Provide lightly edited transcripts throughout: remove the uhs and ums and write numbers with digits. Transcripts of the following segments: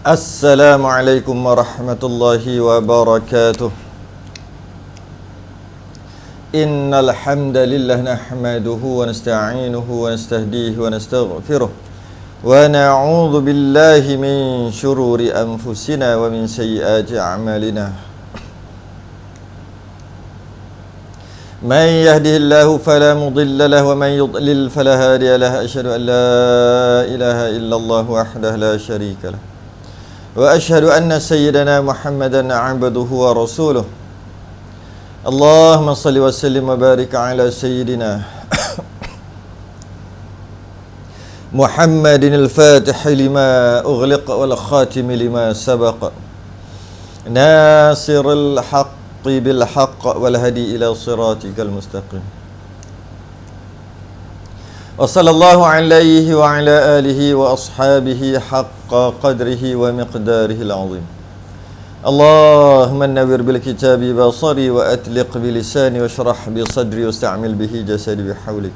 Assalamualaikum warahmatullahi wabarakatuh. Innal hamdalillah nahmaduhu wa nasta'inuhu wa nastahdihi wa nastaghfiruh wa na'udzu billahi min shururi anfusina wa min sayyiati a'malina. Man yahdihillahu fala mudilla lahu wa man yudlil fala hadiya lahu. Asyhadu an la ilaha illallah wahdahu la syarika lahu wa asyhadu anna sayyidana Muhammadan 'abduhu wa rasuluh. Allahumma salli wa sallim wa barik ala sayyidina Muhammadin al-Fatih lima ughliq wal khatim lima sabaq nasirul haqqi bil haqq wal hadi ila siratikal mustaqim. Wa sallallahu alaihi wa ala alihi wa ashabihi haqqa qadrihi wa miqdarihi al-azim. Allahumma nawwir bil kitabi basari wa atliq bi lisani wa shrah bi sadri wa sta'mil bihi jasadi bi hawlik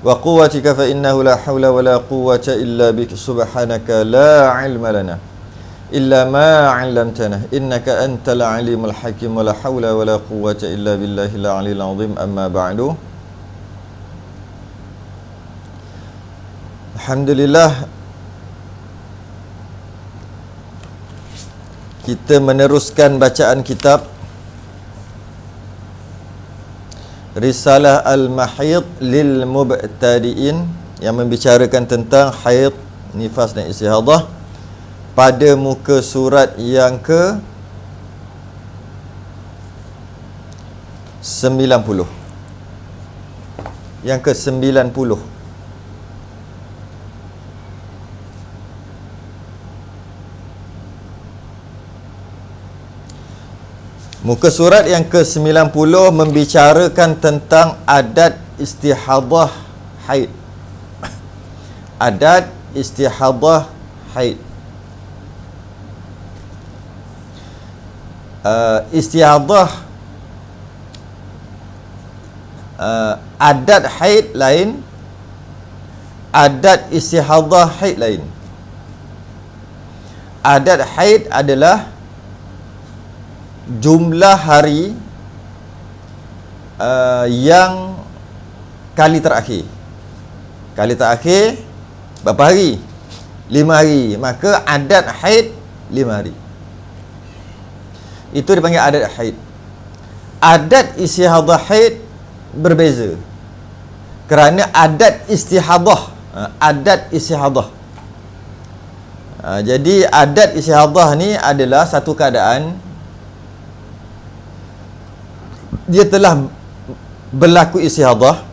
wa quwwatika fa innahu la hawla wa la quwwata illa bik. Subhanaka la ilma lana illa ma 'allamtana innaka antal alimul hakim wa la hawla wa la quwwata illa billahil aliyyil azim. Amma ba'du. Alhamdulillah, kita meneruskan bacaan kitab Risalah Al-Mahid lil Mubtadi'in yang membicarakan tentang haid, nifas dan istihadah pada muka surat yang ke 90. Yang ke 90. Muka surat yang ke-90 membicarakan tentang adat istihadah haid. Adat istihadah haid. Istihadah, adat haid lain, adat istihadah haid lain. Adat haid adalah jumlah hari yang kali terakhir. Kali terakhir berapa hari? 5 hari. Maka adat haid 5 hari. Itu dipanggil adat haid. Adat istihadah haid berbeza. Kerana adat istihadah, adat istihadah. Jadi adat istihadah ni adalah satu keadaan dia telah berlaku istihadah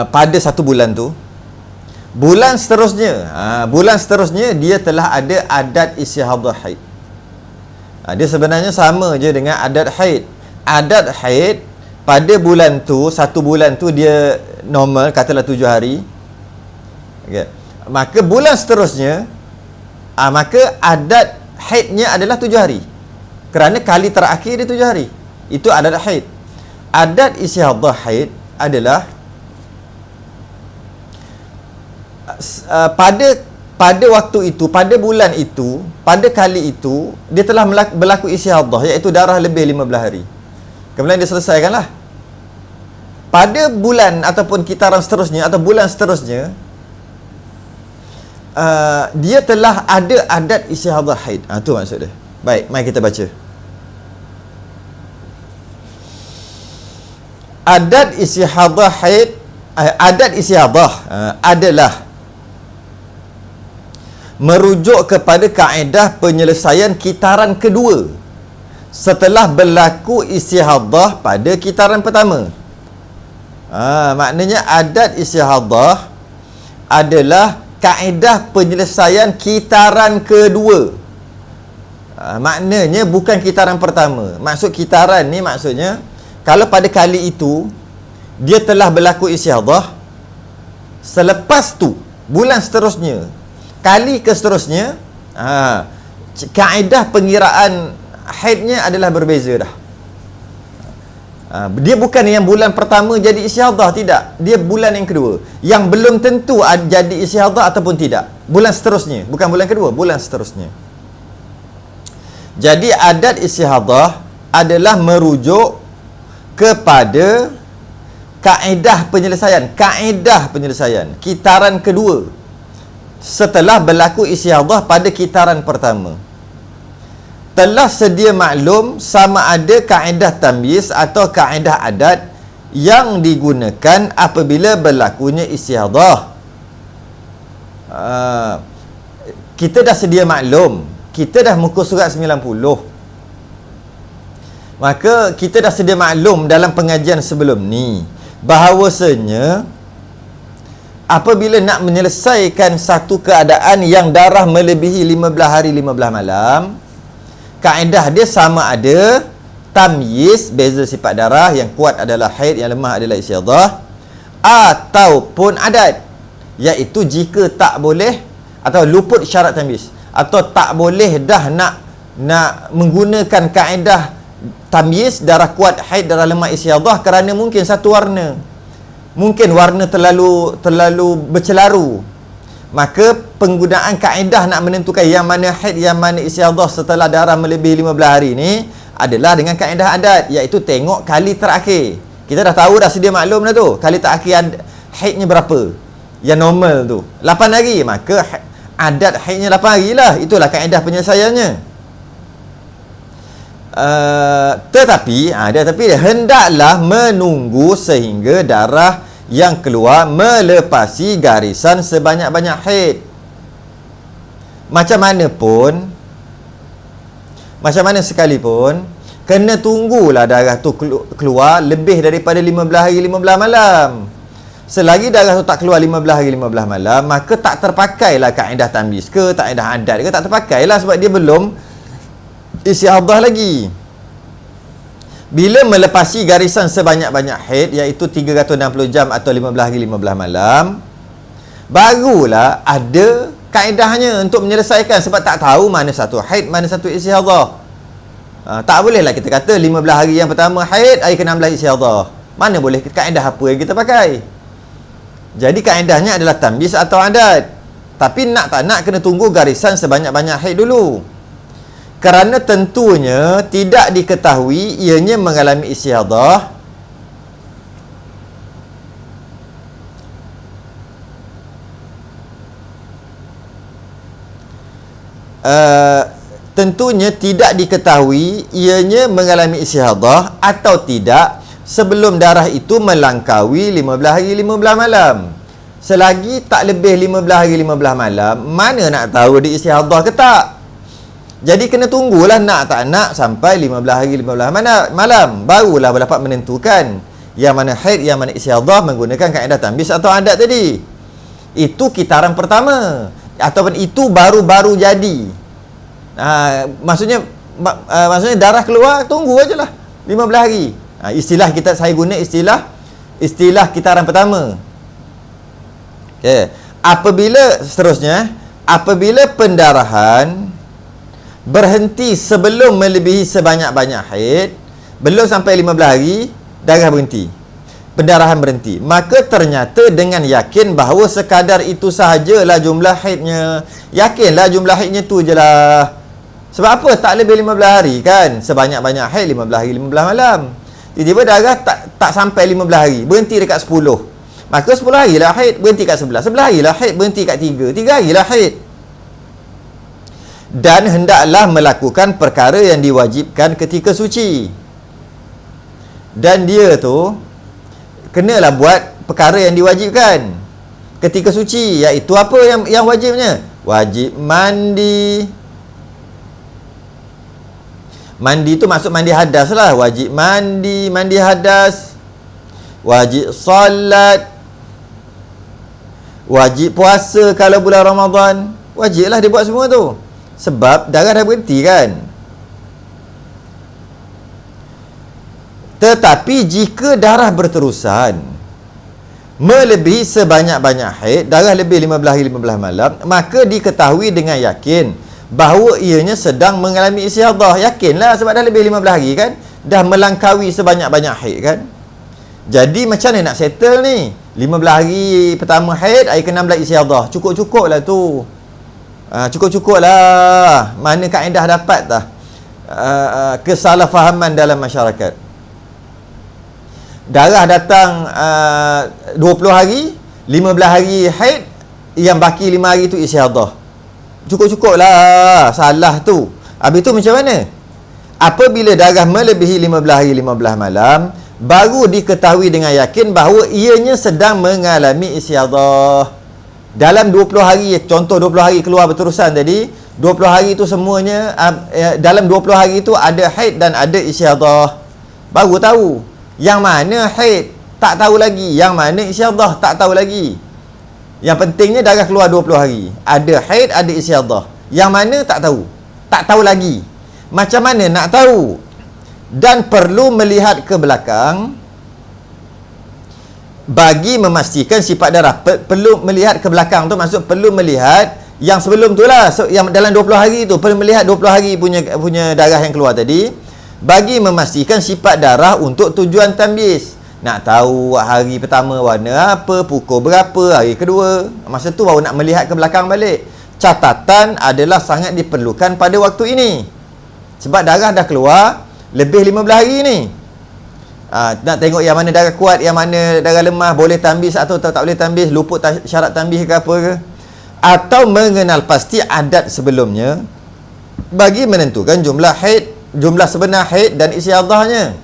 pada satu bulan tu. Bulan seterusnya dia telah ada adat istihadah haid. Dia sebenarnya sama je dengan adat haid. Adat haid pada bulan tu, satu bulan tu dia normal, katalah 7 hari. Okay. Maka bulan seterusnya maka adat haidnya adalah 7 hari. Kerana kali terakhir dia 7 hari. Itu adat haid. Adat istihadah haid adalah pada waktu itu, pada bulan itu, pada kali itu dia telah berlaku istihadah, iaitu darah lebih 15 hari. Kemudian dia selesaikanlah. Pada bulan ataupun kitaran seterusnya atau bulan seterusnya dia telah ada adat istihadah haid. Itu maksud dia. Baik, mari kita baca. Adat istihadah haid, adat istihadah adalah merujuk kepada kaedah penyelesaian kitaran kedua setelah berlaku istihadah pada kitaran pertama. Maknanya adat istihadah adalah kaedah penyelesaian kitaran kedua. Maknanya bukan kitaran pertama. Maksud kitaran ni maksudnya kalau pada kali itu dia telah berlaku istihadah, selepas tu bulan seterusnya, kali ke seterusnya, kaedah pengiraan haidnya adalah berbeza dah. Dia bukan yang bulan pertama jadi istihadah, tidak. Dia bulan yang kedua yang belum tentu jadi istihadah ataupun tidak. Bulan seterusnya, bukan bulan kedua, bulan seterusnya. Jadi adat istihadah adalah merujuk kepada kaedah penyelesaian kitaran kedua setelah berlaku istihadah pada kitaran pertama. Telah sedia maklum sama ada kaedah tamyiz atau kaedah adat yang digunakan apabila berlakunya istihadah. Kita dah sedia maklum, kita dah muka surat 90. Maka kita dah sedia maklum dalam pengajian sebelum ni bahawasanya apabila nak menyelesaikan satu keadaan yang darah melebihi 15 hari 15 malam, kaedah dia sama ada tamyiz, beza sifat darah, yang kuat adalah haid, yang lemah adalah istihadah, ataupun adat, iaitu jika tak boleh atau luput syarat tamyiz atau tak boleh dah nak menggunakan kaedah tamyiz, darah kuat, haid, darah lemah, istihadah, kerana mungkin satu warna, mungkin warna terlalu bercelaru, maka penggunaan kaedah nak menentukan yang mana haid, yang mana istihadah setelah darah melebihi 15 hari ni adalah dengan kaedah adat, iaitu tengok kali terakhir. Kita dah tahu dah, sedia maklum dah tu, kali terakhir haidnya berapa, yang normal tu 8 hari, maka adat haidnya 8 hari lah. Itulah kaedah penyelesaiannya. Tetapi hendaklah menunggu sehingga darah yang keluar melepasi garisan sebanyak-banyak haid. Macam mana sekalipun, kena tunggulah darah tu keluar lebih daripada 15 hari 15 malam. Selagi darah tu tak keluar 15 hari 15 malam, maka tak terpakailah kaedah tamyiz ke, kaedah adat ke, tak terpakailah, sebab dia belum istihadah lagi. Bila melepasi garisan sebanyak-banyak haid, iaitu 360 jam atau 15 hari 15 malam, barulah ada kaedahnya untuk menyelesaikan. Sebab tak tahu mana satu haid, mana satu istihadah. Tak bolehlah kita kata 15 hari yang pertama haid, hari ke-16 istihadah. Mana boleh, kaedah apa yang kita pakai? Jadi kaedahnya adalah tamyiz atau adat. Tapi nak tak nak kena tunggu garisan sebanyak-banyak haid dulu. Kerana tentunya tidak diketahui ianya mengalami istihadah atau tidak sebelum darah itu melangkaui 15 hari 15 malam. Selagi tak lebih 15 hari 15 malam, mana nak tahu dia istihadah ke tak? Jadi kena tunggulah nak tak nak sampai 15 hari 15 malam, barulah dapat menentukan yang mana haid, yang mana istihadah menggunakan kaedah tamyiz atau adat tadi. Itu kitaran pertama, ataupun itu baru-baru jadi. Maksudnya darah keluar, tunggu ajalah 15 hari. Saya guna istilah kitaran pertama. Okay. Apabila pendarahan berhenti sebelum melebihi sebanyak-banyak haid, belum sampai 15 hari, darah berhenti, pendarahan berhenti, maka ternyata dengan yakin bahawa sekadar itu sahajalah jumlah haidnya. Yakinlah jumlah haidnya tu je lah. Sebab apa? Tak lebih 15 hari kan, sebanyak-banyak haid 15 hari 15 malam. Tiba-tiba darah tak sampai 15 hari, berhenti dekat 10, maka 10 hari lah haid, berhenti kat 11, 11 hari lah haid, berhenti kat 3, 3 hari lah haid. Dan hendaklah melakukan perkara yang diwajibkan ketika suci. Dan dia tu kenalah buat perkara yang diwajibkan ketika suci, iaitu apa yang wajibnya? Wajib mandi. Mandi tu maksud mandi hadas lah. Wajib mandi hadas. Wajib solat. Wajib puasa kalau bulan Ramadan. Wajiblah dia buat semua tu. Sebab darah dah berhenti kan. Tetapi jika darah berterusan melebihi sebanyak-banyak haid, darah lebih 15 hari 15 malam, maka diketahui dengan yakin bahawa ianya sedang mengalami istihadah. Yakinlah sebab dah lebih 15 hari kan, dah melangkaui sebanyak-banyak haid kan. Jadi macam mana nak settle ni? 15 hari pertama haid, hari ke-16 istiadah. Cukup-cukup lah tu. Cukup-cukup lah. Mana kaedah dapat dah kesalahfahaman dalam masyarakat. Darah datang 20 hari, 15 hari haid, yang baki 5 hari tu istiadah. Cukup-cukup lah. Salah tu. Habis tu macam mana? Apabila darah melebihi 15 hari 15 malam, baru diketahui dengan yakin bahawa ianya sedang mengalami istiadah. Dalam 20 hari, contoh 20 hari keluar berterusan tadi, 20 hari tu semuanya, dalam 20 hari tu ada haid dan ada istiadah. Baru tahu. Yang mana haid, tak tahu lagi. Yang mana istiadah, tak tahu lagi. Yang pentingnya darah keluar 20 hari. Ada haid, ada istiadah. Yang mana tak tahu. Tak tahu lagi. Macam mana nak tahu? Dan perlu melihat ke belakang bagi memastikan sifat darah. Perlu melihat ke belakang tu maksud perlu melihat yang sebelum tu lah. So, yang dalam 20 hari tu perlu melihat 20 hari punya darah yang keluar tadi bagi memastikan sifat darah untuk tujuan tamyiz. Nak tahu hari pertama warna apa, pukul berapa, hari kedua. Masa tu baru nak melihat ke belakang balik. Catatan adalah sangat diperlukan pada waktu ini. Sebab darah dah keluar lebih 15 hari ni. Nak tengok yang mana darah kuat, yang mana darah lemah, boleh tambiz atau tak boleh tambiz, luput syarat tambiz ke apa ke. Atau mengenal pasti adat sebelumnya bagi menentukan jumlah haid, jumlah sebenar haid dan istiadahnya.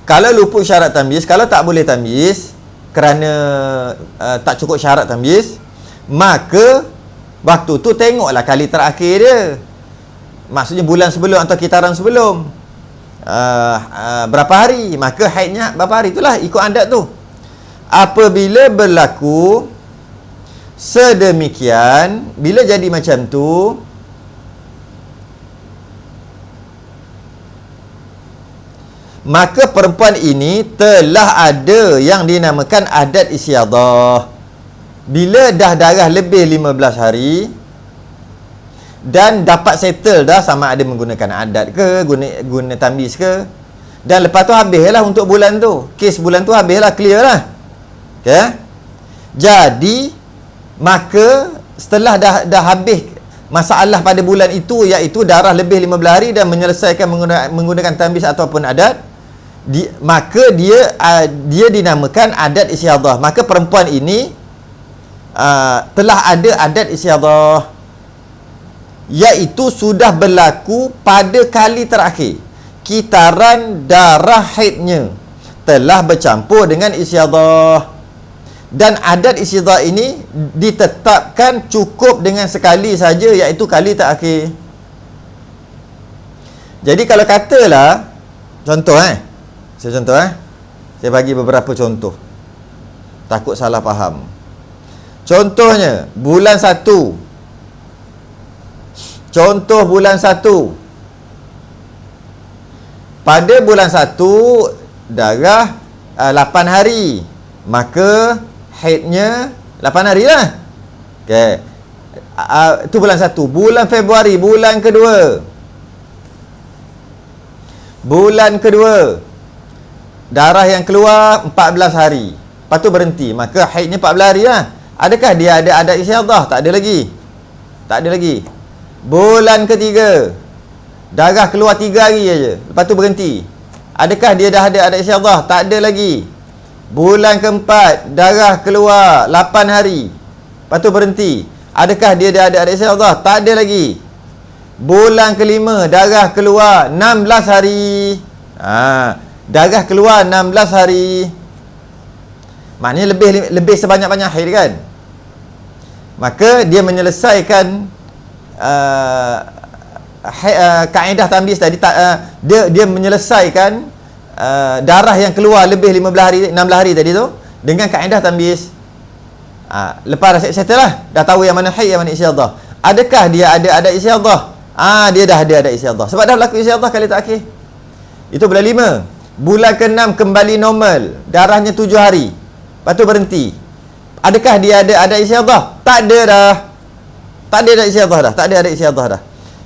Kalau luput syarat tamyiz, kalau tak boleh tamyiz kerana tak cukup syarat tamyiz, maka waktu tu tengoklah kali terakhir dia. Maksudnya bulan sebelum atau kitaran sebelum. Berapa hari, maka haidnya berapa hari, itulah ikut adat tu. Apabila berlaku sedemikian, bila jadi macam tu, maka perempuan ini telah ada yang dinamakan adat istiadah. Bila dah darah lebih 15 hari dan dapat settle dah sama ada menggunakan adat ke, guna tamyiz ke, dan lepas tu habislah untuk bulan tu. Kes bulan tu habislah, clear lah. Okay? Jadi maka setelah dah habis masalah pada bulan itu, iaitu darah lebih 15 hari dan menyelesaikan menggunakan tamyiz ataupun adat, maka dia dinamakan adat istiadah. Maka perempuan ini telah ada adat istiadah, iaitu sudah berlaku pada kali terakhir. Kitaran darah haidnya telah bercampur dengan istiadah, dan adat istiadah ini ditetapkan cukup dengan sekali saja, iaitu kali terakhir. Jadi kalau katalah contoh saya bagi beberapa contoh, takut salah faham. Contohnya bulan 1. Contoh bulan 1. Pada bulan 1 darah 8 hari, maka haidnya 8 hari lah. Okay. Itu bulan 1. Bulan Februari, bulan kedua. Bulan kedua, darah yang keluar 14 hari. Lepas tu berhenti, maka haidnya 14 hari lah. Adakah dia ada adat istiadah? Tak ada lagi. Tak ada lagi. Bulan ketiga, darah keluar 3 hari aja, lepas tu berhenti. Adakah dia dah ada adat istiadah? Tak ada lagi. Bulan keempat, darah keluar 8 hari, lepas tu berhenti. Adakah dia dah ada adat istiadah? Tak ada lagi. Bulan kelima, darah keluar 16 hari. Darah keluar 16 hari. Maknanya lebih sebanyak-banyak haid kan. Maka dia menyelesaikan kaedah tamyiz tadi, dia menyelesaikan darah yang keluar lebih 15 hari, 16 hari tadi tu dengan kaedah tamyiz. Lepas dah settle lah, dah tahu yang mana haid, yang mana istiadah. Adakah dia ada adat istiadah? Dia dah ada adat istiadah sebab dah berlaku istiadah kali terakhir. Itu bulan 5. Bulan ke-6 kembali normal, darahnya 7 hari, lepas tu berhenti. Adakah dia ada adat istiadah? Tak ada dah. Tak ada adat istiadah dah. Tak ada adat istiadah dah.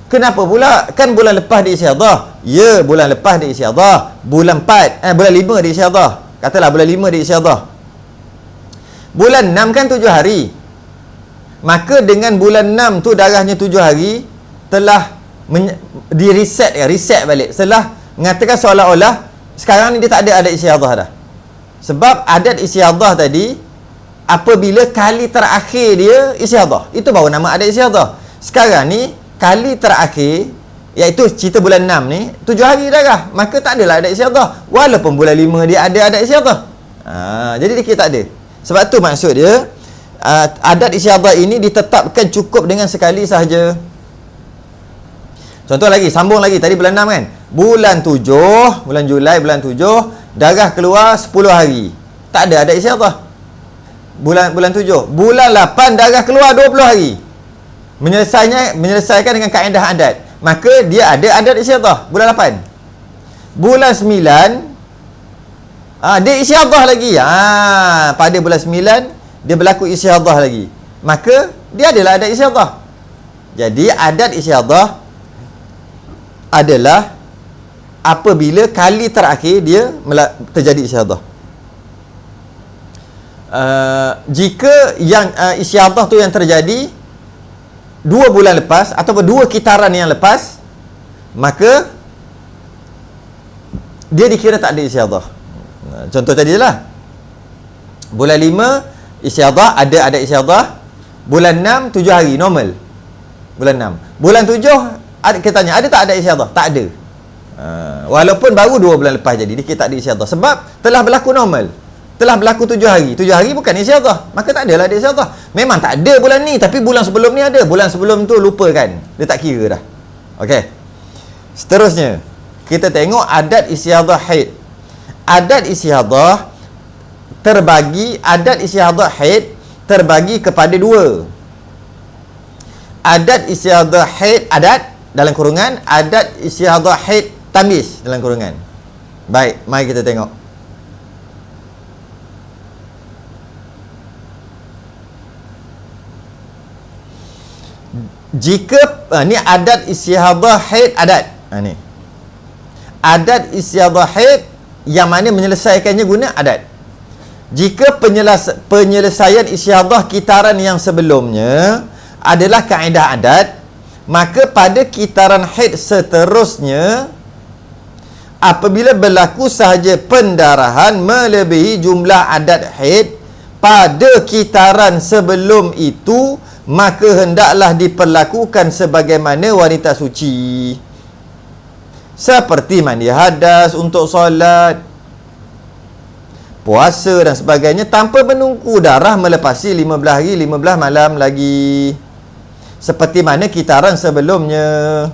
Kenapa pula? Kan bulan lepas dia istiadah. Ya, bulan lepas dia istiadah. Bulan 4, bulan 5 dia istiadah. Katalah bulan 5 dia istiadah. Bulan 6 kan 7 hari. Maka dengan bulan 6 tu darahnya 7 hari telah reset balik. Setelah mengatakan seolah-olah sekarang ni dia tak ada adat istiadah dah. Sebab adat istiadah tadi apabila kali terakhir dia istiadah, itu baru nama adat istiadah. Sekarang ni kali terakhir, iaitu cerita bulan 6 ni 7 hari darah, maka tak adalah adat istiadah. Walaupun bulan 5 dia ada adat istiadah. Jadi dia kira tak ada. Sebab tu maksud dia adat istiadah ini ditetapkan cukup dengan sekali sahaja. Contoh lagi, sambung lagi. Tadi bulan 6 kan? Bulan 7, bulan Julai, bulan 7, darah keluar 10 hari. Tak ada adat istiadah. Bulan 7. Bulan 8, darah keluar 20 hari. Menyelesaikan dengan kaedah adat. Maka dia ada adat istiadah. Bulan 8. Bulan 9, dia istiadah lagi. Pada bulan 9, dia berlaku istiadah lagi. Maka dia adalah adat istiadah. Jadi adat istiadah adalah apabila kali terakhir dia terjadi istiadah. Jika yang istiadah tu yang terjadi 2 bulan lepas ataupun 2 kitaran yang lepas, maka dia dikira tak ada istiadah. Contoh tadi lah, bulan 5 istiadah, ada istiadah. Bulan 6 7 hari normal. Bulan 6. Bulan 7 kita tanya ada tak ada istiadah? Tak ada. Walaupun baru 2 bulan lepas jadi, dia kira tak ada istiadah. Sebab telah berlaku normal. Telah berlaku 7 hari. 7 hari bukan istiadah. Maka tak adalah ada istiadah. Memang tak ada bulan ni, tapi bulan sebelum ni ada. Bulan sebelum tu lupakan. Dia tak kira dah. Okey. Seterusnya, kita tengok adat istiadah haid. Adat istiadah haid terbagi kepada 2. Adat istiadah haid, adat dalam kurungan, adat istiadah haid tamyiz dalam kurungan. Baik, mari kita tengok. Jika ni adat istiadah haid, adat. Ni. Adat istiadah haid yang mana menyelesaikannya guna adat. Jika penyelesaian istiadah kitaran yang sebelumnya adalah kaedah adat, maka pada kitaran haid seterusnya apabila berlaku sahaja pendarahan melebihi jumlah adat haid pada kitaran sebelum itu, maka hendaklah diperlakukan sebagaimana wanita suci, seperti mandi hadas untuk solat, puasa dan sebagainya, tanpa menunggu darah melepasi 15 hari 15 malam lagi, seperti mana kitaran sebelumnya.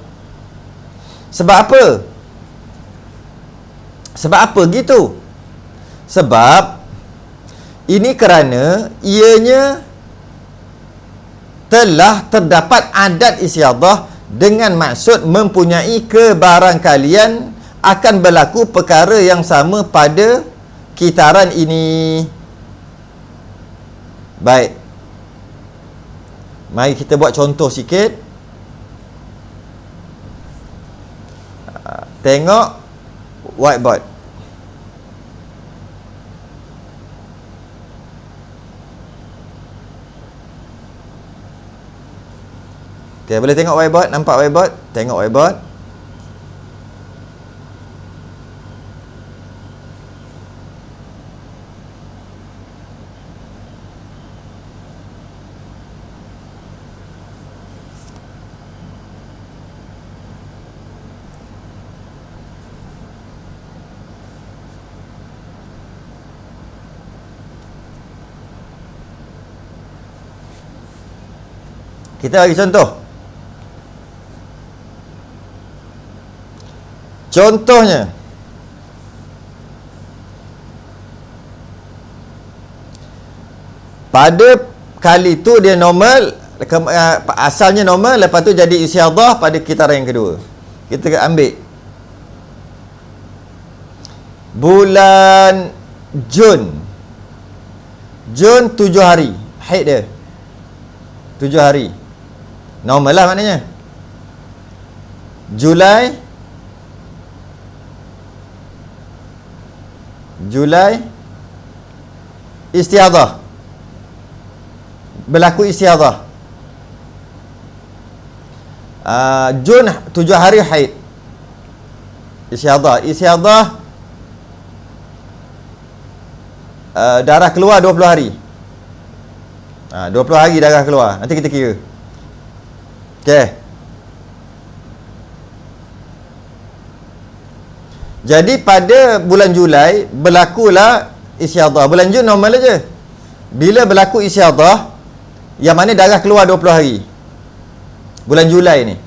Sebab apa? Sebab apa gitu? Sebab ini kerana ianya telah terdapat adat istiadah dengan maksud mempunyai kebarangkalian akan berlaku perkara yang sama pada kitaran ini. Baik. Mari kita buat contoh sikit. Tengok whiteboard. Okay, boleh tengok whiteboard? Nampak whiteboard? Tengok whiteboard. Kita bagi contoh. Contohnya, pada kali tu dia normal, asalnya normal, lepas tu jadi istiadah pada kitaran yang kedua. Kita ambil bulan Jun 7 hari haid dia, 7 hari normal lah maknanya. Julai istiadah, berlaku istiadah. Jun 7 hari haid. Istiadah darah keluar 20 hari. 20 hari darah keluar. Nanti kita kira. Okey. Jadi pada bulan Julai berlakulah istiadah. Bulan Jun normal aja. Bila berlaku istiadah, yang mana darah keluar 20 hari. Bulan Julai ni.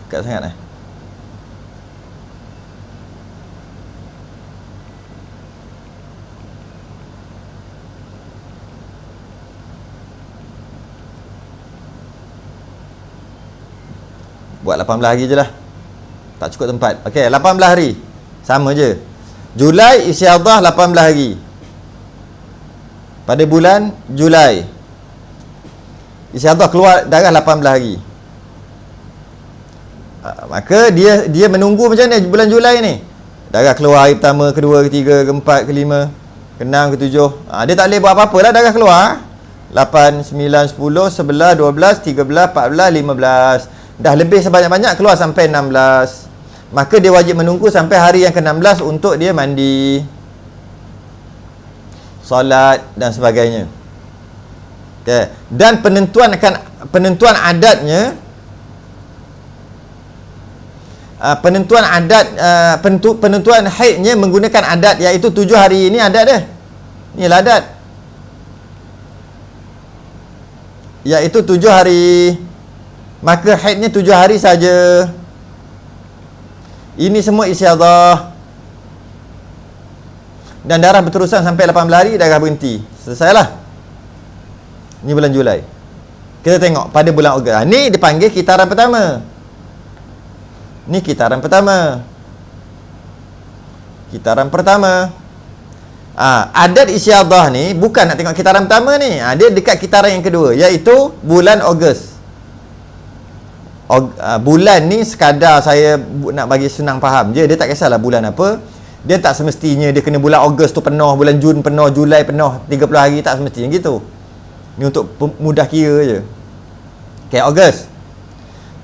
Dekat sangat eh. Buat 18 hari je lah. Tak cukup tempat. Okey, 18 hari. Sama je. Julai istiadah 18 hari. Pada bulan Julai istiadah keluar darah 18 hari. Maka dia menunggu macam mana bulan Julai ni? Darah keluar hari pertama, kedua, ketiga, keempat, kelima, keenam, ketujuh. Dia tak boleh buat apa-apa lah darah keluar. 8, 9, 10, 11, 12, 13, 14, 15. Dah lebih sebanyak-banyak keluar sampai 16. Maka dia wajib menunggu sampai hari yang ke-16 untuk dia mandi, solat dan sebagainya. Okay. Dan penentuan adatnya, penentuan haidnya menggunakan adat, iaitu 7 hari. Ini adat dia. Inilah adat. Iaitu 7 hari. Maka haidnya 7 hari saja. Ini semua istiadah. Dan darah berterusan sampai 18 hari, darah berhenti. Selesailah. Ini bulan Julai. Kita tengok pada bulan Ogos. Ni dipanggil kitaran pertama. Ni kitaran pertama. Kitaran pertama. Adat istiadah ni bukan nak tengok kitaran pertama ni. Dia dekat kitaran yang kedua, iaitu bulan Ogos. Bulan ni sekadar saya nak bagi senang faham je. Dia tak kisahlah bulan apa. Dia tak semestinya dia kena bulan Ogos tu penuh, bulan Jun penuh, Julai penuh 30 hari. Tak semestinya gitu. Ni untuk mudah kira je. Okay, Ogos.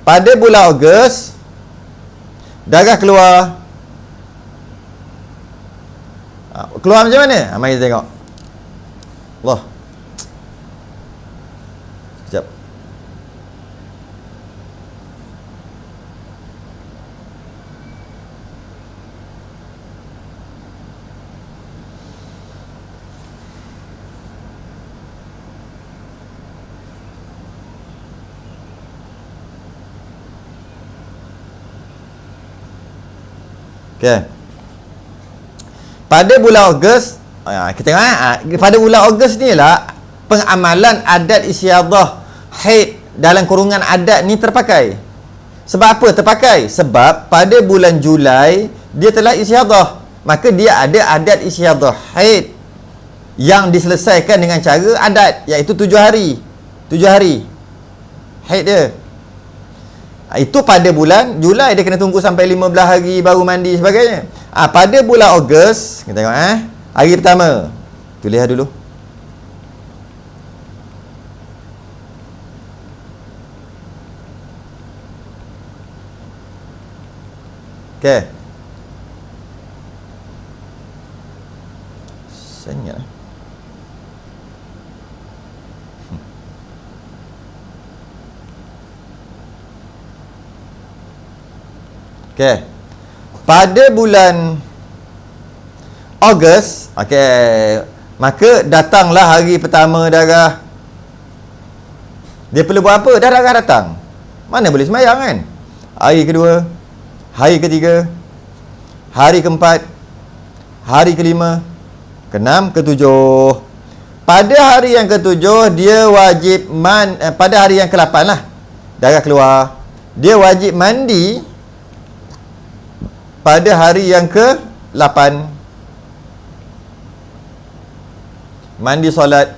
Pada bulan Ogos darah keluar. Keluar macam mana? Mari kita tengok. Allah. Sekejap. Okay. Pada bulan Ogos, kita tengok pada bulan Ogos ni lah pengamalan adat istiadah haid dalam kurungan adat ni terpakai. Sebab apa terpakai? Sebab pada bulan Julai dia telah istiadah. Maka dia ada adat istiadah haid yang diselesaikan dengan cara adat, iaitu 7 hari. 7 hari haid dia. Itu pada bulan Julai. Dia kena tunggu sampai 15 hari baru mandi sebagainya. Pada bulan Ogos, kita tengok hari pertama. Tu lihat dulu. Okey. Senyap. Okey. Pada bulan Ogos, okey, maka datanglah hari pertama darah. Dia perlu buat apa? Darah datang. Mana boleh sembahyang kan? Hari kedua, hari ketiga, hari keempat, hari kelima, keenam, ketujuh. Pada hari yang ketujuh dia wajib pada hari yang ke-8 lah darah keluar. Dia wajib mandi pada hari yang ke-8. Mandi solat.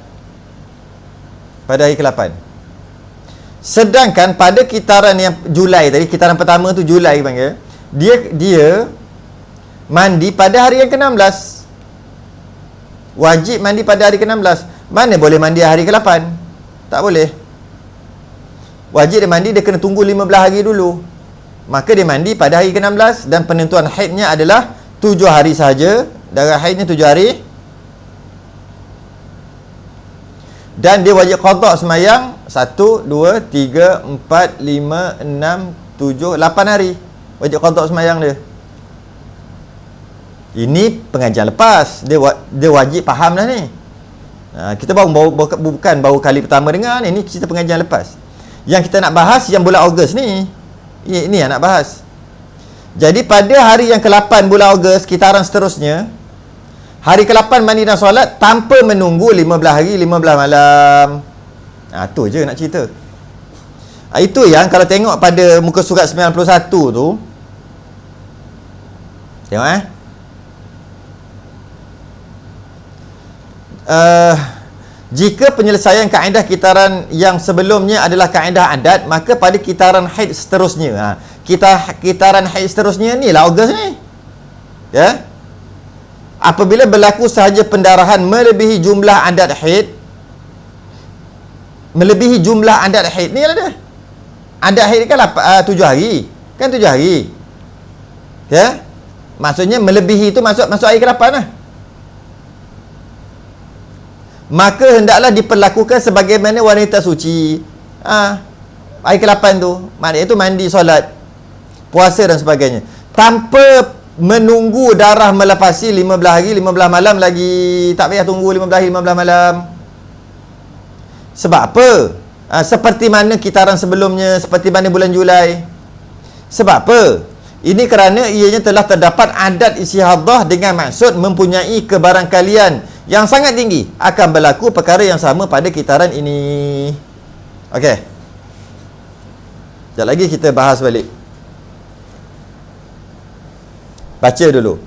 pada hari ke-8. Sedangkan pada kitaran yang Julai tadi, kitaran pertama tu Julai panggil, dia mandi pada hari yang ke-16. Wajib mandi pada hari ke-16. Mana boleh mandi hari ke-8? Tak boleh. Wajib dia mandi, dia kena tunggu 15 hari dulu. Maka dia mandi pada hari ke-16 dan penentuan haidnya adalah 7 hari sahaja. Darah haidnya 7 hari. Dan dia wajib qada semayang 1, 2, 3, 4, 5, 6, 7, 8 hari. Wajib qada semayang dia. Ini pengajian lepas. Dia wajib faham dah ni. Kita bukan baru kali pertama dengar ni. Ini cerita pengajian lepas. Yang kita nak bahas yang bulan Ogos ni. Ini yang nak bahas. Jadi pada hari yang ke-8 bulan Ogos, kitaran seterusnya, hari ke-8 mandi dan solat tanpa menunggu 15 hari 15 malam. Tu je nak cerita. Itu yang kalau tengok pada muka surat 91 tu, tengok jika penyelesaian kaedah kitaran yang sebelumnya adalah kaedah adat, maka pada kitaran haid seterusnya, kitaran haid seterusnya ni lah Ogos ni, ya, apabila berlaku sahaja pendarahan melebihi jumlah adat haid, melebihi jumlah adat haid ni lah dia. Adat haid kan 7 hari, kan 7 hari, ya, maksudnya melebihi tu masuk hari ke-8 lah. Maka hendaklah diperlakukan sebagaimana wanita suci. Hari ke-8 tu, maknanya tu mandi, solat, puasa dan sebagainya, tanpa menunggu darah melepasi 15 hari 15 malam lagi. Tak payah tunggu 15 hari 15 malam. Sebab apa? Seperti mana kitaran sebelumnya, seperti mana bulan Julai. Sebab apa? Ini kerana ianya telah terdapat adat istihadah dengan maksud mempunyai kebarangkalian yang sangat tinggi, akan berlaku perkara yang sama pada kitaran ini. Okey. Sekejap lagi kita bahas balik. Baca dulu.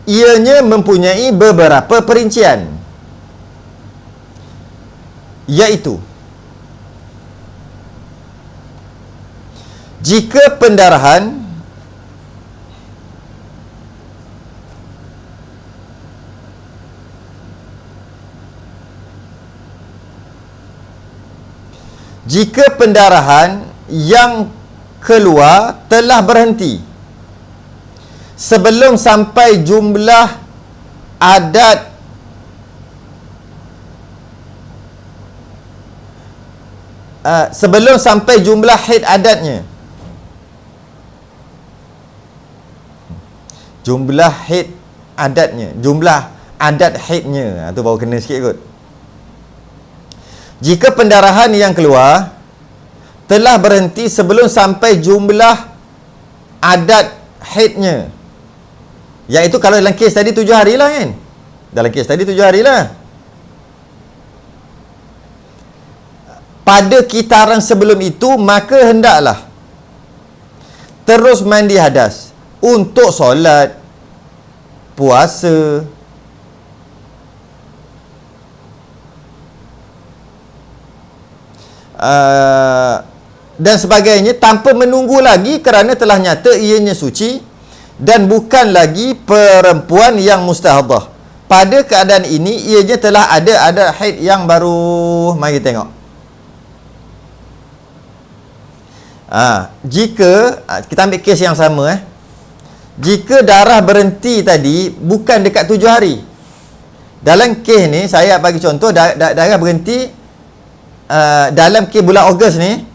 Ianya mempunyai beberapa perincian, iaitu jika pendarahan yang keluar telah berhenti sebelum sampai jumlah adat sebelum sampai jumlah haid adatnya. Jumlah haid adatnya, jumlah adat haidnya, tu baru kena sikit kot. Jika pendarahan yang keluar telah berhenti sebelum sampai jumlah adat haidnya, iaitu kalau dalam kes tadi 7 hari lah kan, dalam kes tadi 7 hari lah. Pada kitaran sebelum itu, maka hendaklah terus mandi hadas untuk solat, puasa, dan sebagainya, tanpa menunggu lagi, kerana telah nyata ianya suci dan bukan lagi perempuan yang mustahadah. Pada keadaan ini ianya telah ada haid yang baru. Mari tengok. Jika kita ambil kes yang sama, jika darah berhenti tadi bukan dekat 7 hari. Dalam kes ni saya bagi contoh, darah berhenti dalam kes bulan Ogos ni,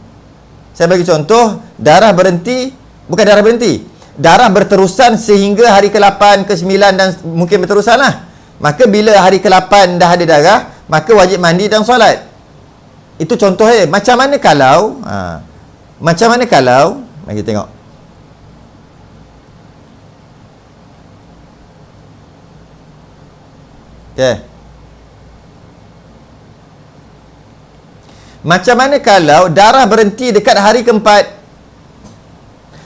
saya bagi contoh, darah berhenti, bukan darah berhenti, darah berterusan sehingga hari ke-8, ke-9 dan mungkin berterusan lah. Maka bila hari ke-8 dah ada darah, maka wajib mandi dan solat. Itu contoh Macam mana kalau mari kita tengok. Okay. Macam mana kalau darah berhenti dekat hari ke-4,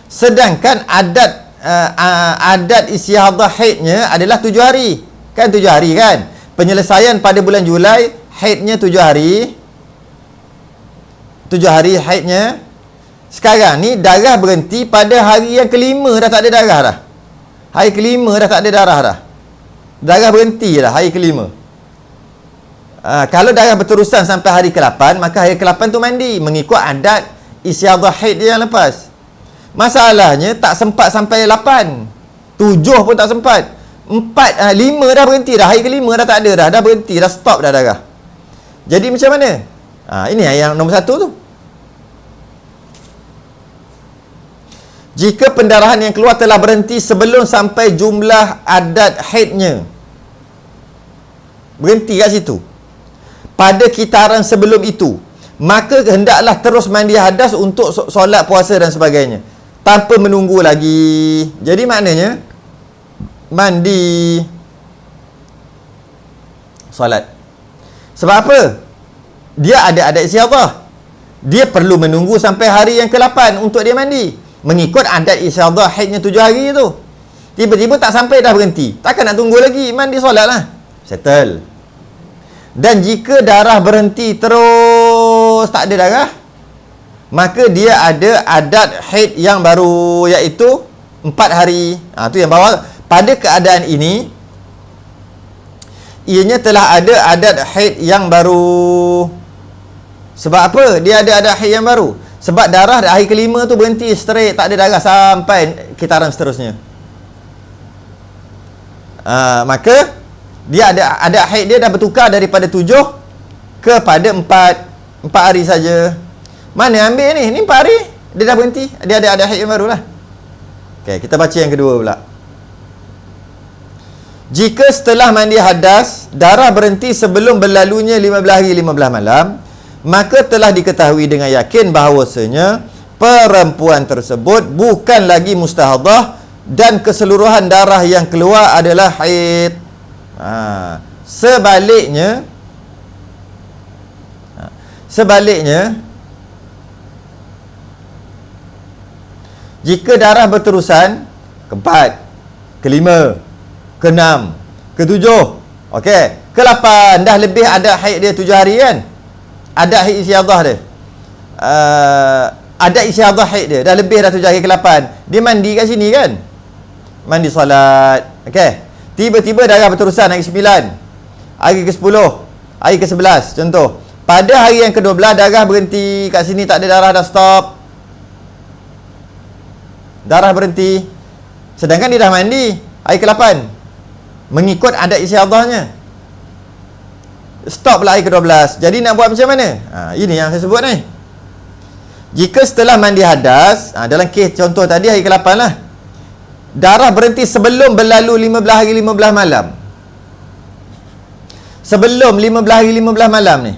sedangkan adat istihadah haidnya adalah 7 hari. Kan 7 hari kan? penyelesaian pada bulan Julai, haidnya 7 hari. 7 hari haidnya. Sekarang ni darah berhenti pada hari yang kelima, dah tak ada darah dah. Hari kelima dah tak ada darah dah. Darah berhenti dah hari kelima. Kalau darah berterusan sampai hari ke-8, maka hari ke-8 tu mandi mengikut adat istiadah haid dia yang lepas. Masalahnya tak sempat sampai 8. 7 pun tak sempat. 5 dah berhenti dah. Hari kelima dah tak ada dah. Dah berhenti, dah stop dah darah. Jadi macam mana? Ini yang nombor 1 tu. Jika pendarahan yang keluar telah berhenti sebelum sampai jumlah adat haidnya. Berhenti kat situ. Pada kitaran sebelum itu, maka hendaklah terus mandi hadas untuk solat puasa dan sebagainya, tanpa menunggu lagi. Jadi maknanya mandi solat. Sebab apa? Dia ada adat istiadah. Dia perlu menunggu sampai hari yang ke-8 untuk dia mandi, mengikut adat istiadah haidnya 7 hari tu. Tiba-tiba tak sampai dah berhenti. Takkan nak tunggu lagi, mandi solat lah. Settle. Dan jika darah berhenti terus tak ada darah, maka dia ada adat haid yang baru, iaitu 4 hari. Tu yang bawah. Pada keadaan ini, ianya telah ada adat haid yang baru. Sebab apa dia ada adat haid yang baru? Sebab darah hari kelima tu berhenti straight, tak ada darah sampai kitaran seterusnya. Maka dia ada haid dia dah bertukar daripada 7 kepada 4 hari saja. Mana ambil ni? Ni 4 hari dia dah berhenti. Dia ada haid yang baru lah. Okay, kita baca yang kedua pula. Jika setelah mandi hadas darah berhenti sebelum berlalunya 15 hari 15 malam, maka telah diketahui dengan yakin bahawasanya perempuan tersebut bukan lagi mustahadah dan keseluruhan darah yang keluar adalah haid. Sebaliknya, jika darah berterusan ke-4, ke-5, ke-6, ke-7, okey, ke-8 dah lebih ada haid dia 7 hari kan? Ada haid istiadah dia. Ada istiadah haid dia dah lebih dah 7 hari ke-8. Dia mandi kat sini kan? Mandi solat. Okey. Tiba-tiba darah berterusan hari 9, hari ke-10, hari ke-11 contoh. Pada hari yang ke-12 darah berhenti kat sini, tak ada darah, dah stop. Darah berhenti. Sedangkan dia dah mandi hari ke-8 mengikut adat istiadahnya. Stop pula hari ke-12. Jadi nak buat macam mana? Ini yang saya sebut ni. Jika setelah mandi hadas, dalam kes contoh tadi hari ke-8 lah, darah berhenti sebelum berlalu 15 hari 15 malam. Sebelum 15 hari 15 malam ni.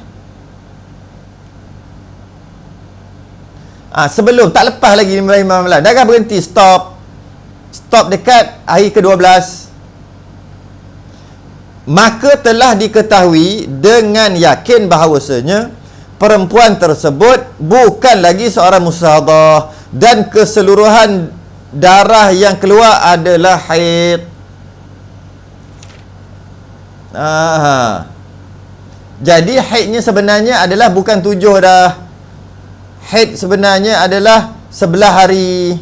Sebelum, tak lepas lagi 15 hari 15 malam. Darah berhenti, stop. Stop dekat hari ke-12. Maka telah diketahui dengan yakin bahawasanya perempuan tersebut bukan lagi seorang mustahadah dan keseluruhan darah yang keluar adalah haid. Jadi haidnya sebenarnya adalah bukan 7 dah. Haid sebenarnya adalah 11 hari.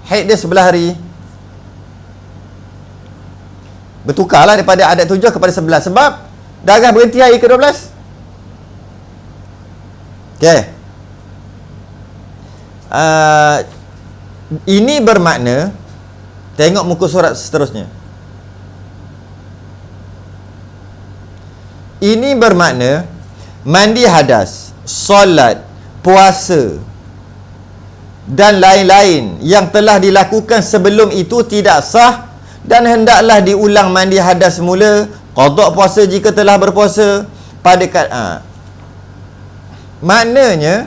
Haid dia 11 hari. Bertukarlah daripada adat 7 kepada 11 sebab darah berhenti hari ke-12. Okey. Ini bermakna, tengok muka surat seterusnya. Ini bermakna mandi hadas, solat, puasa dan lain-lain yang telah dilakukan sebelum itu tidak sah dan hendaklah diulang mandi hadas semula, qada puasa jika telah berpuasa pada maknanya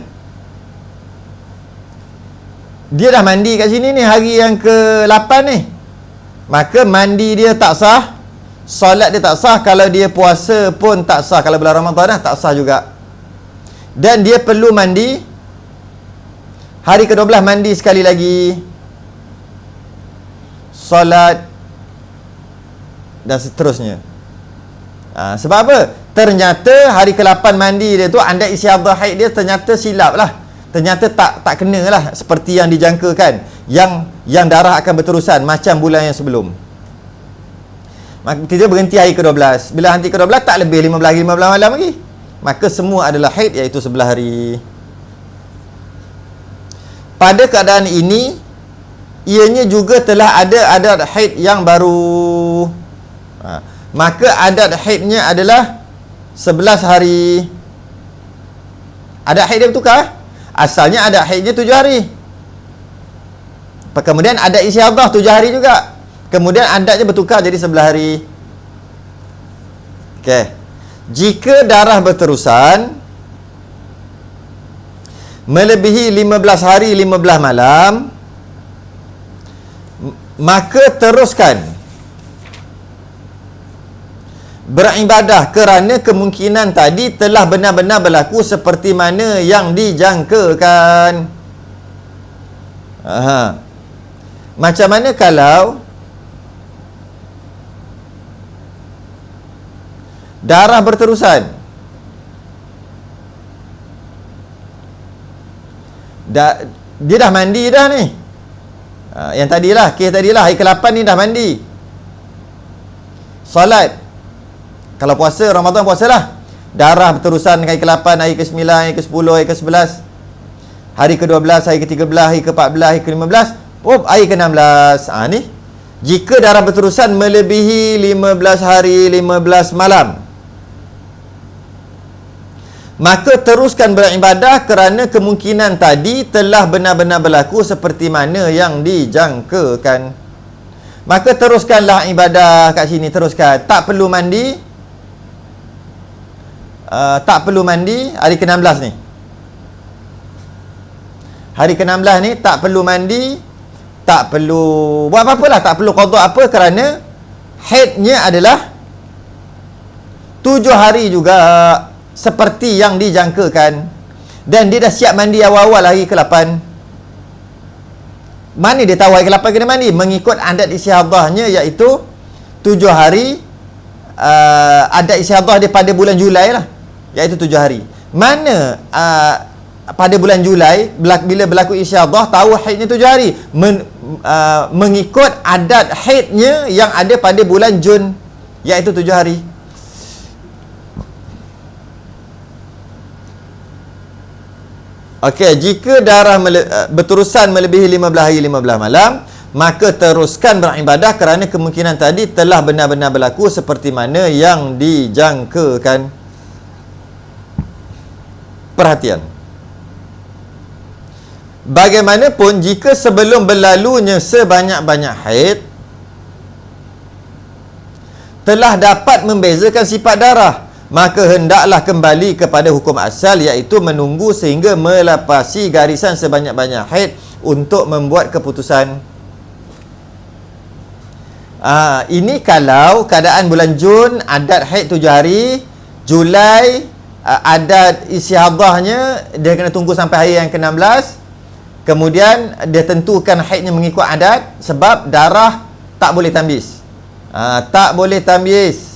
dia dah mandi kat sini ni hari yang ke-8 ni. Maka mandi dia tak sah, solat dia tak sah, kalau dia puasa pun tak sah. Kalau bulan Ramadan tak sah juga. Dan dia perlu mandi hari ke-12, mandi sekali lagi. Solat, dan seterusnya. Sebab apa? Ternyata hari ke-8 mandi dia tu, anda istihadah haid dia ternyata silap lah. Ternyata tak kena lah seperti yang dijangkakan, yang darah akan berterusan macam bulan yang sebelum. Maka kita berhenti hari ke-12. Bila hari ke-12 tak lebih 15 malam lagi, maka semua adalah haid, iaitu 11 hari. Pada keadaan ini, ianya juga telah ada adat haid yang baru. Maka adat haidnya adalah 11 hari. Adat haid dia bertukar. Asalnya adat haidnya 7 hari. Kemudian adat istihadah 7 hari juga. Kemudian adatnya bertukar jadi 11 hari. Okey. Jika darah berterusan melebihi 15 hari 15 malam, maka teruskan beribadah kerana kemungkinan tadi telah benar-benar berlaku seperti mana yang dijangkakan. Macam mana kalau darah berterusan? Dia dah mandi dah ni. Yang tadilah, kes tadilah, hari ke-8 ni dah mandi. Solat. Kalau puasa, Ramadan puasalah. Darah berterusan hari ke-8, hari ke-9, hari ke-10, hari ke-11. Hari ke-12, hari ke-13, hari ke-14, hari ke-15. Hari ke-16. Ni. Jika darah berterusan melebihi 15 hari 15 malam, maka teruskan beribadah kerana kemungkinan tadi telah benar-benar berlaku seperti mana yang dijangkakan. Maka teruskanlah ibadah kat sini, teruskan. Tak perlu mandi. Tak perlu mandi hari ke-16 ni. Hari ke-16 ni tak perlu mandi, tak perlu buat apa-apalah, tak perlu qada apa, kerana haidnya adalah 7 hari juga seperti yang dijangkakan. Dan dia dah siap mandi awal-awal hari ke-8. Mana dia tahu hari ke-8 kena mandi? Mengikut adat istiadahnya, iaitu 7 hari. Adat istiadah dia pada bulan Julai lah, iaitu 7 hari. Mana pada bulan Julai, bila berlaku istiadah, tahu haidnya 7 hari. Mengikut adat haidnya yang ada pada bulan Jun, iaitu 7 hari. Okey, jika darah berterusan melebihi 15 hari 15 malam, maka teruskan beribadah kerana kemungkinan tadi telah benar-benar berlaku seperti mana yang dijangkakan. Perhatian. Bagaimanapun, jika sebelum berlalunya sebanyak-banyak haid telah dapat membezakan sifat darah, maka hendaklah kembali kepada hukum asal, iaitu menunggu sehingga melepasi garisan sebanyak-banyak haid untuk membuat keputusan. Ini kalau keadaan bulan Jun adat haid 7 hari, Julai adat istihadahnya dia kena tunggu sampai hari yang ke-16. Kemudian dia tentukan haidnya mengikut adat, sebab darah tak boleh tamyiz. Tak boleh tamyiz.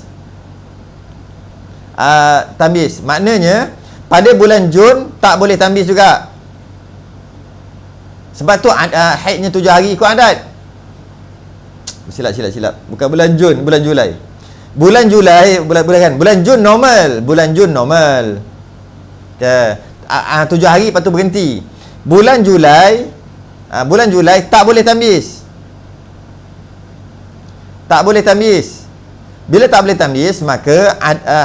Tamyiz maknanya pada bulan Jun tak boleh tamyiz juga. Sebab tu haidnya 7 hari ikut adat. Silap. Bukan bulan Jun, bulan Julai. Bulan Julai, bulan Jun normal. Bulan Jun normal. Okay. 7 hari lepas tu berhenti. Bulan Julai tak boleh tamyiz. Tak boleh tamyiz. Bila tak boleh tamyiz, maka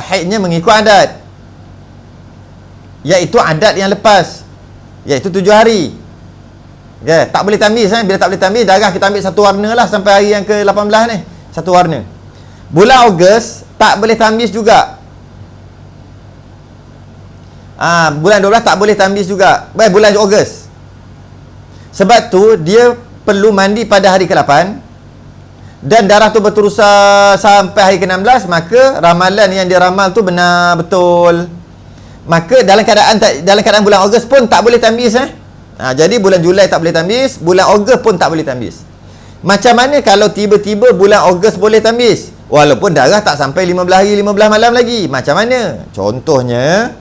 haidnya mengikut adat, iaitu adat yang lepas, iaitu 7 hari. Okay. Tak boleh tamyiz. Bila tak boleh tamyiz, darah kita ambil satu warna lah sampai hari yang ke-18 ni. Satu warna. Bulan Ogos tak boleh tamyiz juga. Bulan 12 tak boleh tamyiz juga. Bulan Ogos. Sebab tu dia perlu mandi pada hari ke-8 dan darah tu berterusan sampai hari ke-16, maka ramalan yang dia ramal tu benar betul. Maka dalam keadaan bulan Ogos pun tak boleh tamyiz. Jadi bulan Julai tak boleh tamyiz, bulan Ogos pun tak boleh tamyiz. Macam mana kalau tiba-tiba bulan Ogos boleh tamyiz? Walaupun darah tak sampai 15 hari 15 malam lagi. Macam mana? Contohnya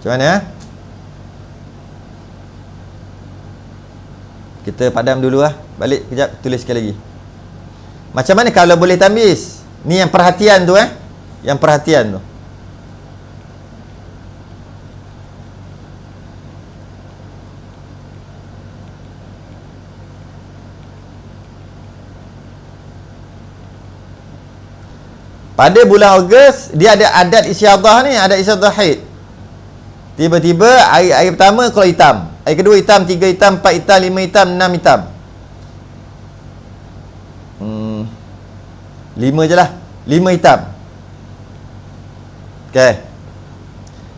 macam mana? Kita padam dulu lah. Balik kejap, tulis sekali lagi. Macam mana kalau boleh tamyiz? Ni yang perhatian tu Yang perhatian tu. Pada bulan Ogos dia ada adat istiadah ni, adat istiadah haid. Tiba-tiba air pertama keluar hitam, air kedua hitam, 3 hitam, 4 hitam, 5 hitam, 6 hitam. 5 je lah, 5 hitam. Okey.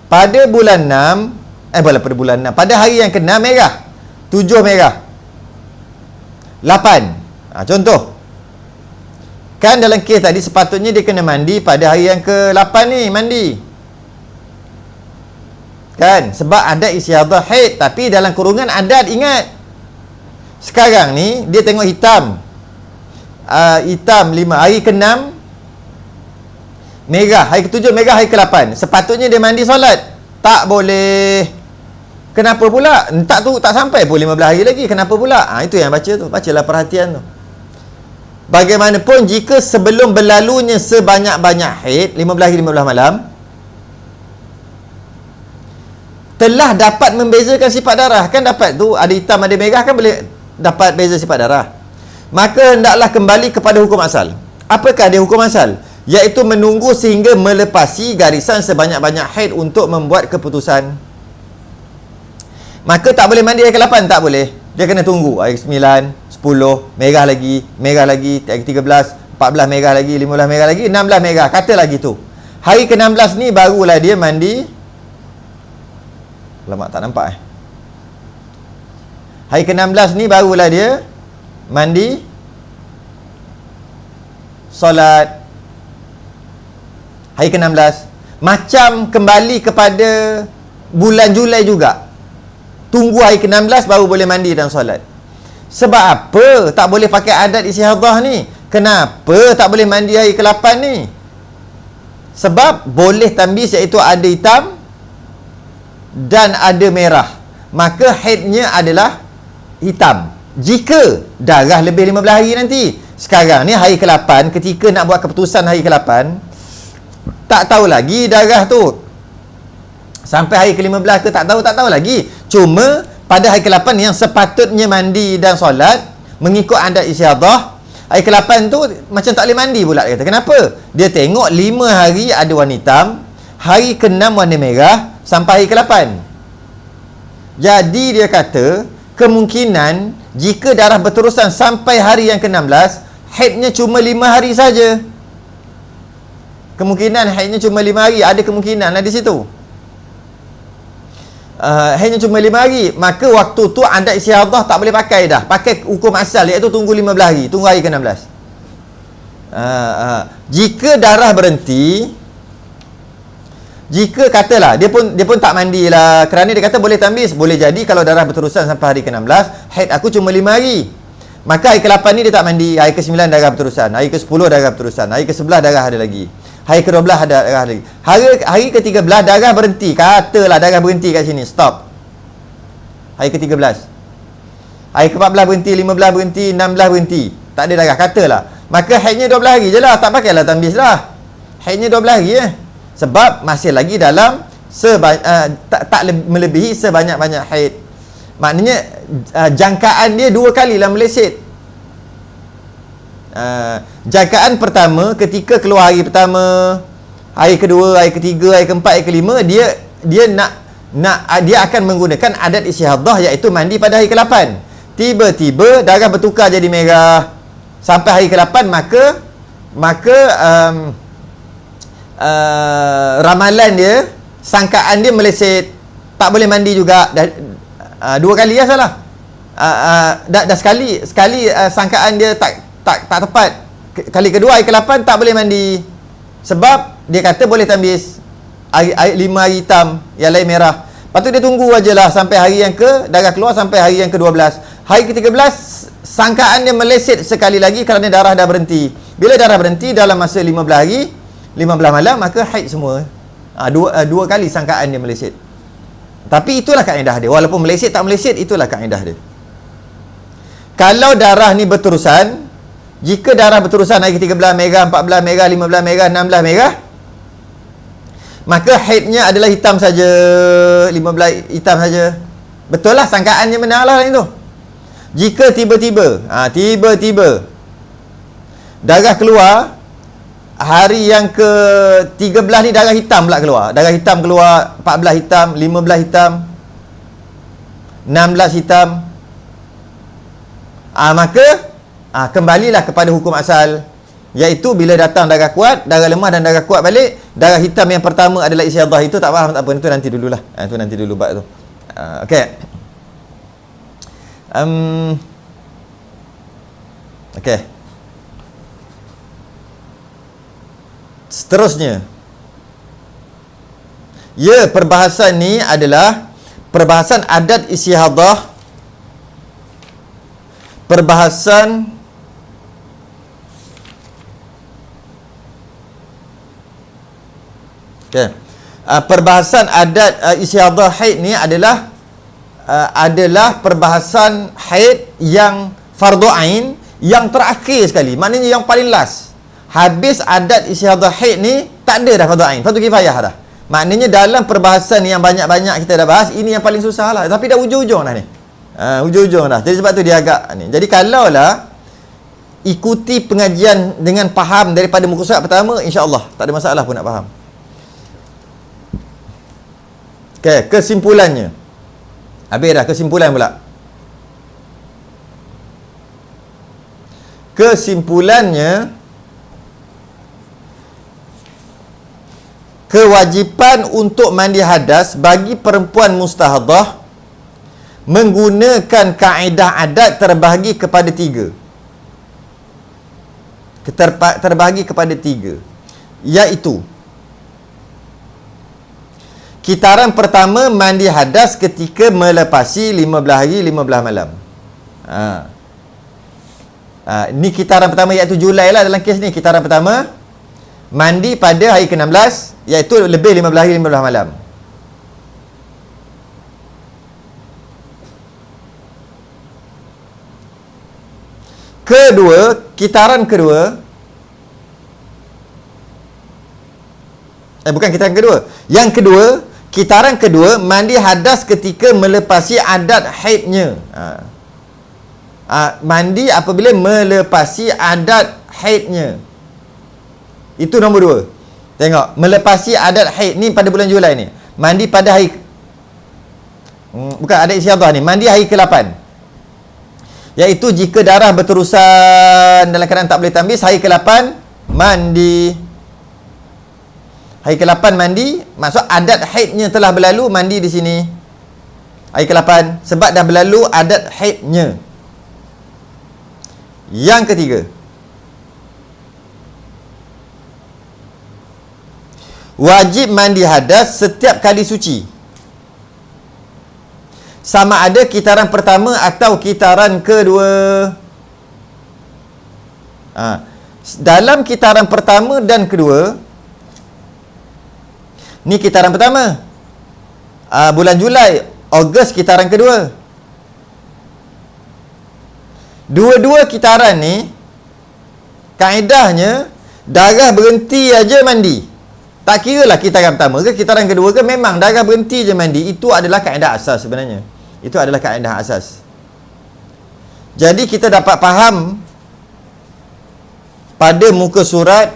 Pada bulan 6, pada bulan 6, pada hari yang ke-6 merah, 7 merah, 8. Contoh. Kan dalam kes tadi sepatutnya dia kena mandi pada hari yang ke-8 ni, mandi. Kan? Sebab adat istiadah haid, tapi dalam kurungan adat, ingat. Sekarang ni dia tengok hitam. Hitam 5, hari ke-6 merah, hari ke-7 merah, hari ke-8. Sepatutnya dia mandi solat. Tak boleh. Kenapa pula? Tak sampai pun 15 hari lagi. Kenapa pula? Itu yang baca tu. Bacalah perhatian tu. Bagaimanapun jika sebelum berlalunya sebanyak-banyak haid 15 hari 15 malam telah dapat membezakan sifat darah, kan dapat tu ada hitam ada merah, kan boleh dapat beza sifat darah, maka hendaklah kembali kepada hukum asal. Apakah dia hukum asal? Iaitu menunggu sehingga melepasi garisan sebanyak-banyak haid untuk membuat keputusan. Maka tak boleh mandi hari ke-8, tak boleh. Dia kena tunggu hari ke-9, 10 merah lagi, hari ke-13, 14 merah lagi, 15 merah lagi, 16 merah, kata lagi tu. Hari ke-16 ni barulah dia mandi. Lama tak nampak Hari ke-16 ni barulah dia mandi solat. Hari ke-16 macam kembali kepada bulan Julai juga. Tunggu hari ke-16 baru boleh mandi dan solat. Sebab apa tak boleh pakai adat istihadah ni? Kenapa tak boleh mandi hari ke-8 ni? Sebab boleh tamyiz, iaitu ada hitam dan ada merah. Maka haidnya adalah hitam. Jika darah lebih 15 hari nanti. Sekarang ni hari ke-8, ketika nak buat keputusan hari ke-8, tak tahu lagi darah tu sampai hari ke-15 ke tak tahu lagi. Cuma pada hari ke-8 yang sepatutnya mandi dan solat mengikut adat istihadah, hari ke-8 tu macam tak boleh mandi pula, kata. Kenapa? Dia tengok 5 hari ada warna hitam, hari ke-6 warna merah sampai hari ke-8. Jadi dia kata kemungkinan jika darah berterusan sampai hari yang ke-16, haidnya cuma 5 hari saja. Kemungkinan haidnya cuma 5 hari, ada kemungkinan lah di situ. Haidnya cuma 5 hari, maka waktu tu adat istihadah tak boleh pakai dah. Pakai hukum asal, iaitu tunggu 15 hari, tunggu hari ke-16. Jika darah berhenti, jika katalah dia pun tak mandi lah, kerana dia kata boleh tamyiz, boleh jadi kalau darah berterusan sampai hari ke-16, haid aku cuma 5 hari, maka hari ke-8 ni dia tak mandi, hari ke-9 darah berterusan, hari ke-10 darah berterusan, hari ke-11 darah ada lagi, hari ke-12 ada darah lagi, hari ke-13 darah berhenti, katalah darah berhenti kat sini, stop. Hari ke-13, hari ke-14 berhenti, 15 berhenti, 16 berhenti, tak ada darah, katalah, maka haidnya 12 hari je lah, tak pakailah tamyiz lah, haidnya 12 hari sebab masih lagi dalam tak melebihi sebanyak-banyak haid. Maknanya jangkaan dia 2 kali lah meleset. Jangkaan pertama ketika keluar hari pertama, hari kedua, hari ketiga, hari keempat, hari kelima, dia dia akan menggunakan adat istihadah, iaitu mandi pada hari ke-8. Tiba-tiba darah bertukar jadi merah sampai hari ke-8, maka ramalan dia, sangkaan dia meleset, tak boleh mandi juga. 2 kali ya salah. Dah sekali sangkaan dia tak tepat. Kali kedua hari ke-8 tak boleh mandi. Sebab dia kata boleh tamyiz. 5 hari hitam, yang lain merah. Lepas tu dia tunggu ajalah sampai hari yang darah keluar sampai hari yang ke-12. Hari ke-13 sangkaan dia meleset sekali lagi kerana darah dah berhenti. Bila darah berhenti dalam masa 15 hari, 15 malam, maka haid semua. Dua kali sangkaan dia meleset. Tapi itulah kaedah dia. Walaupun meleset tak meleset, itulah kaedah dia. Kalau darah ni berterusan, jika darah berterusan hari ke-13 merah, 14 merah, 15 merah, 16 merah, maka haidnya adalah hitam saja, 15 hitam saja. Betul lah, sangkaannya benar lah itu. Jika tiba-tiba darah keluar, hari yang ke-13 ni darah hitam pula keluar. Darah hitam keluar, 14 hitam, 15 hitam, 16 hitam. Maka kembalilah kepada hukum asal, iaitu bila datang darah kuat, darah lemah dan darah kuat balik, darah hitam yang pertama adalah istihadah. Itu tak faham tak apa, itu nanti dululah. Itu nanti dulu bab tu. Okey. Okey. Seterusnya, perbahasan ni adalah perbahasan adat istihadah, perbahasan perbahasan adat istihadah haid ni adalah perbahasan haid yang fardu ain, yang terakhir sekali, maknanya yang paling last. Habis adat istihadah haid ni tak ada dah fardu ain, fardu kifayah dah. Maknanya dalam perbahasan yang banyak-banyak kita dah bahas, ini yang paling susah lah, tapi dah ujung-ujung dah ni. Ujung-ujung dah. Jadi sebab tu dia agak ni. Jadi kalaulah ikuti pengajian dengan faham daripada muka surat pertama, insya-Allah tak ada masalah pun nak faham. Okey, kesimpulannya. Habis dah kesimpulan pula. Kesimpulannya, kewajipan untuk mandi hadas bagi perempuan mustahadah menggunakan kaedah adat terbahagi kepada tiga. Terbahagi kepada tiga, iaitu kitaran pertama mandi hadas ketika melepasi 15 hari 15 malam. Ni kitaran pertama, iaitu Julai lah dalam kes ni. Kitaran pertama mandi pada hari ke-16, iaitu lebih 15 hari 15 malam. Kedua, kitaran kedua, bukan kitaran kedua. Yang kedua, kitaran kedua mandi hadas ketika melepasi adat haidnya. Mandi apabila melepasi adat haidnya. Itu nombor dua. Tengok, melepasi adat haid ni pada bulan Julai ni. Mandi pada hari bukan adat istihadah ni, mandi hari ke-8. Iaitu jika darah berterusan dalam keadaan tak boleh tambis, hari ke-8 mandi. Hari ke-8 mandi, maksud adat haidnya telah berlalu, mandi di sini. Hari ke-8 sebab dah berlalu adat haidnya. Yang ketiga, wajib mandi hadas setiap kali suci, sama ada kitaran pertama atau kitaran kedua. Dalam kitaran pertama dan kedua, ni kitaran pertama, bulan Julai, Ogos kitaran kedua. Dua-dua kitaran ni kaedahnya darah berhenti aja mandi. Tak kira lah kitaran pertama ke kitaran kedua ke, memang darah berhenti je mandi. Itu adalah kaedah asas sebenarnya. Itu adalah kaedah asas. Jadi kita dapat faham pada muka surat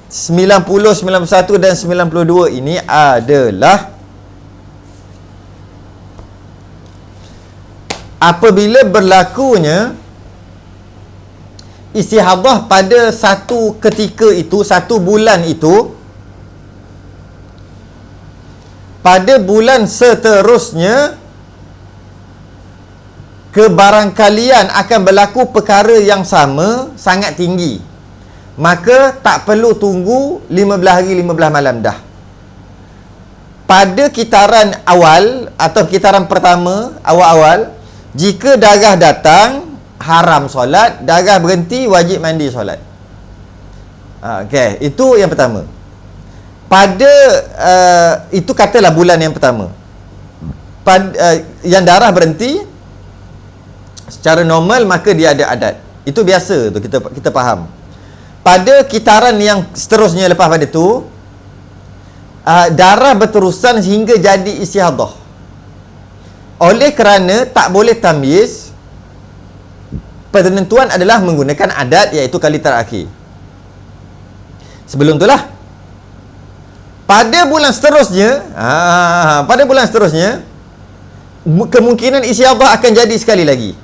90, 91 dan 92 ini adalah apabila berlakunya istihadah pada satu ketika itu, satu bulan itu, pada bulan seterusnya kebarangkalian akan berlaku perkara yang sama sangat tinggi, maka tak perlu tunggu 15 hari 15 malam dah. pada kitaran awal atau kitaran pertama, awal-awal, jika darah datang, haram solat, darah berhenti, wajib mandi solat. Okey, itu yang pertama. Pada itu katalah bulan yang pertama. Yang darah berhenti secara normal, maka dia ada adat. Itu biasa tu, kita faham. Pada kitaran yang seterusnya lepas pada tu, darah berterusan hingga jadi istihadah. Oleh kerana tak boleh tamyiz, penentuan adalah menggunakan adat, iaitu kali terakhir. Sebelum itulah, pada bulan seterusnya, kemungkinan istihadah akan jadi sekali lagi.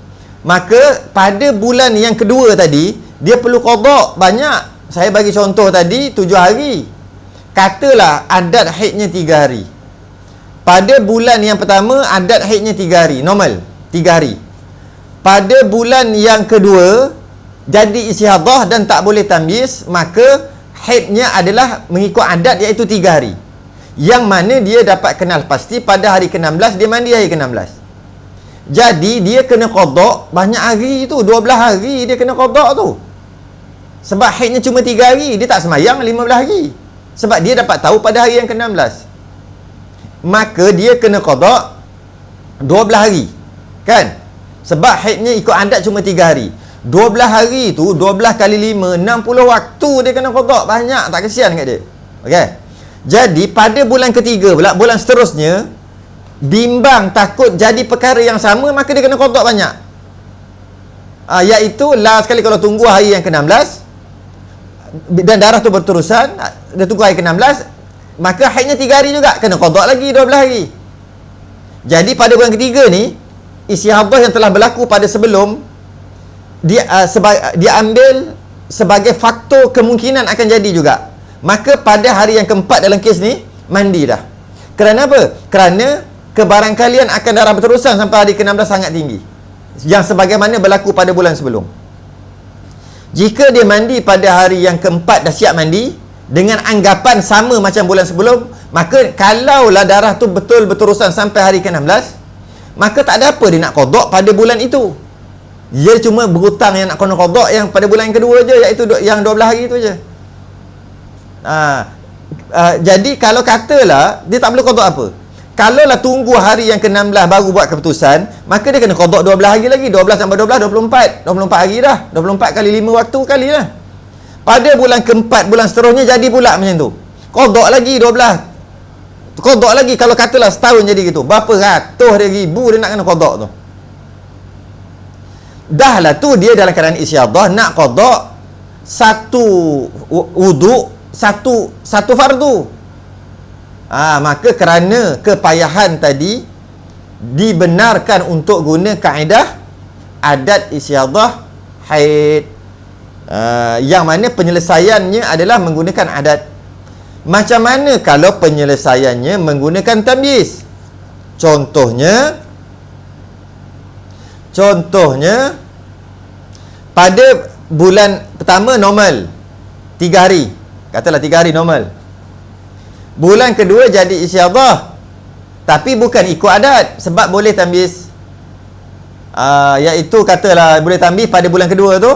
Maka pada bulan yang kedua tadi, dia perlu qada banyak. Saya bagi contoh tadi 7 hari. Katalah adat haidnya 3 hari. Pada bulan yang pertama, adat haidnya 3 hari, normal 3 hari. Pada bulan yang kedua, jadi istihadah dan tak boleh tamyiz, maka haidnya adalah mengikut adat, iaitu 3 hari. Yang mana dia dapat kenal pasti pada hari ke-16, dia mandi hari ke-16. Jadi dia kena qada banyak hari tu, 12 hari dia kena qada tu. Sebab haidnya cuma 3 hari, dia tak semayang 15 hari. Sebab dia dapat tahu pada hari yang ke-16. Maka dia kena qada 12 hari. Kan? Sebab haidnya ikut adat cuma 3 hari. 12 hari tu, 12 kali 5, 60 waktu dia kena qada. Banyak, tak kesian kat dia. Okey. Jadi pada bulan ketiga pula, bulan seterusnya, bimbang takut jadi perkara yang sama, maka dia kena qada banyak. Iaitu last sekali kalau tunggu hari yang ke-16 dan darah tu berterusan, dia tunggu hari ke-16, maka haidnya 3 hari juga, kena qada lagi 12 hari. Jadi pada bulan ketiga ni, istihadah yang telah berlaku pada sebelum, dia ambil sebagai faktor kemungkinan akan jadi juga. Maka pada hari yang keempat dalam kes ni, mandi dah. Kerana apa? Kerana kebarangkalian akan darah berterusan sampai hari ke-16 sangat tinggi, yang sebagaimana berlaku pada bulan sebelum. Jika dia mandi pada hari yang keempat, dah siap mandi dengan anggapan sama macam bulan sebelum, maka kalaulah darah tu betul berterusan sampai hari ke-16, maka tak ada apa dia nak qada pada bulan itu. Dia cuma berhutang yang nak kena qada yang pada bulan yang kedua je, iaitu yang 12 hari tu je. Jadi kalau katalah dia tak boleh qada apa, kalaulah tunggu hari yang ke-16 baru buat keputusan, maka dia kena qada 12 hari lagi. 12 tambah 12, 24 hari dah. 24 kali 5 waktu kali lah. Pada bulan keempat, bulan seterusnya jadi pula macam tu, qada lagi 12. Qada lagi, kalau katalah setahun jadi gitu, berapa ratus ribu dia nak kena qada tu. Dah lah tu dia dalam keadaan istihadah, nak qada satu wuduk, satu fardu. Maka kerana kepayahan tadi, dibenarkan untuk guna kaedah adat istihadah haid, yang mana penyelesaiannya adalah menggunakan adat. Macam mana kalau penyelesaiannya menggunakan tamyiz? Contohnya pada bulan pertama normal 3 hari, katalah 3 hari normal. Bulan kedua jadi istihadah, tapi bukan ikut adat, sebab boleh tamyiz. Iaitu katalah boleh tamyiz pada bulan kedua tu,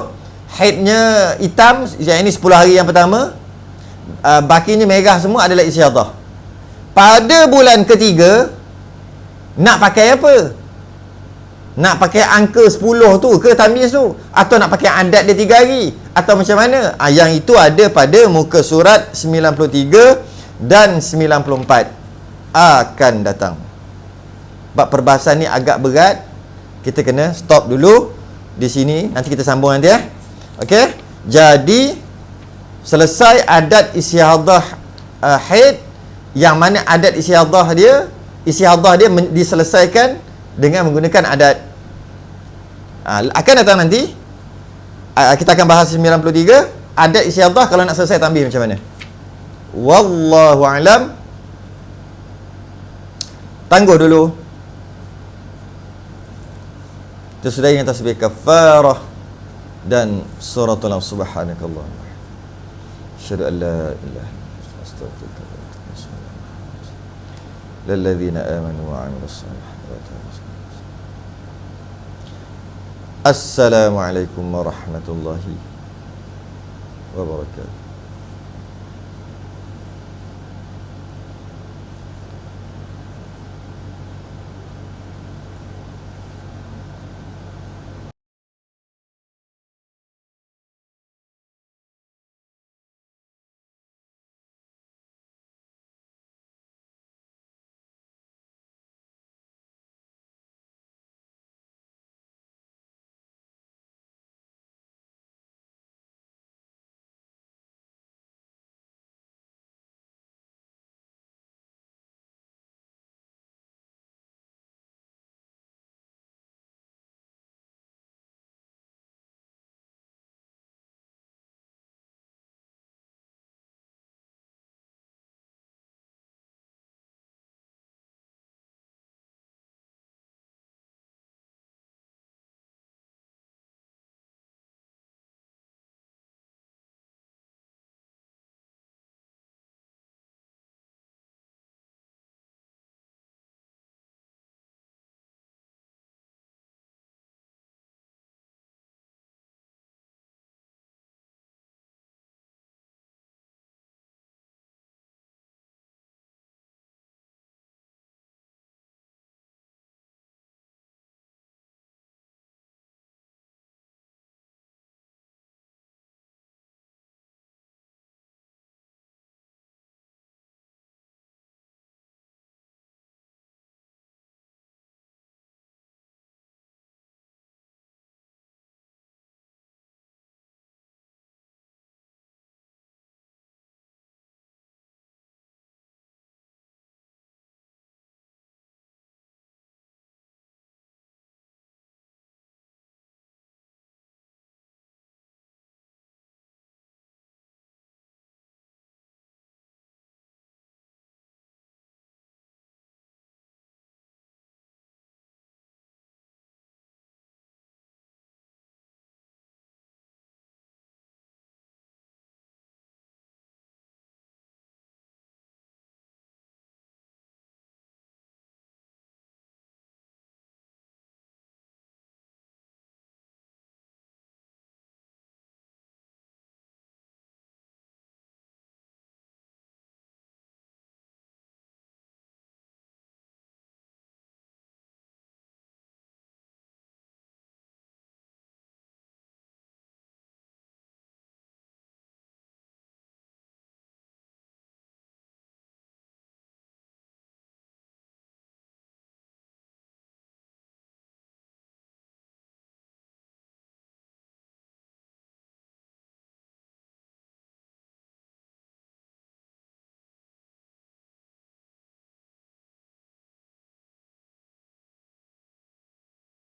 haidnya hitam, yang ini 10 hari yang pertama, bakinya merah semua adalah istihadah. Pada bulan ketiga, nak pakai apa? Nak pakai angka 10 tu ke tamyiz tu? Atau nak pakai adat dia 3 hari? Atau macam mana? Yang itu ada pada muka surat 93 dan 94 akan datang. Bab perbahasan ni agak berat, kita kena stop dulu di sini, nanti kita sambung nanti ya. Okey, jadi selesai adat istihadah haid, yang mana adat istihadah dia diselesaikan dengan menggunakan adat. Akan datang nanti, kita akan bahas 93 adat istihadah kalau nak selesai tambih macam mana. Wallahu alam. Tangguh dulu. Kita sudah dengan tasbih kafarah dan suratul subhanakallah. Asyhadu an la ilaha illa anta astaghfiruka wa atubu ilaik. lilladzina amanu wa 'amilus solihati. Assalamualaikum warahmatullahi wabarakatuh.